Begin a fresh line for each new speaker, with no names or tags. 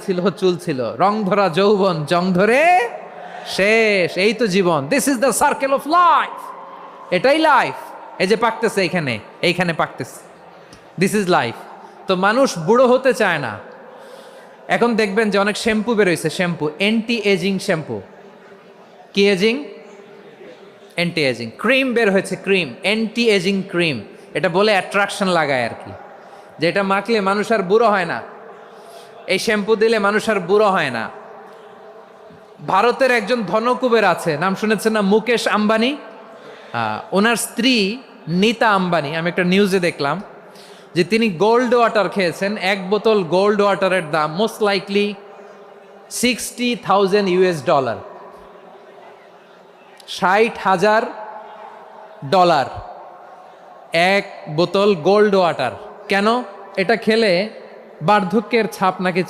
ছিল, চুল ছিল, রং ধরা যৌবন, জং ধরে শেষ। এই তো জীবন। This is the circle of life. এটাই লাইফ। এই যে পাকতেছে এইখানে, এইখানে পাকতেছে। This is life. তো মানুষ বুড়ো হতে চায় না। এখন দেখবেন যে অনেক শ্যাম্পু বেরোইছে, শ্যাম্পু অ্যান্টি এজিং শ্যাম্পু। কি এজিং? Anti aging. ক্রিম বের হয়েছে, ক্রিম অ্যান্টি এজিং ক্রিম। এটা বলে অ্যাট্রাকশন লাগায় আর কি, যেটা মাখলে মানুষ আর বুড়ো হয় না। এই শ্যাম্পু দিলে মানুষ আর বুড়ো হয় না। ভারতের একজন ধনকুবের আছে, নাম শুনেছেন না? মুকেশ আম্বানি। ওনার স্ত্রী নীতা আম্বানি, আমি একটা নিউজে দেখলাম যে তিনি গোল্ড ওয়াটার খেয়েছেন। এক বোতল গোল্ড ওয়াটারের দাম মোস্ট লাইকলি $60,000। $60,000 এক বোতল গোল্ড ওয়াটার। কেন? এটা খেলে বার্ধক্যের ছাপ নাকি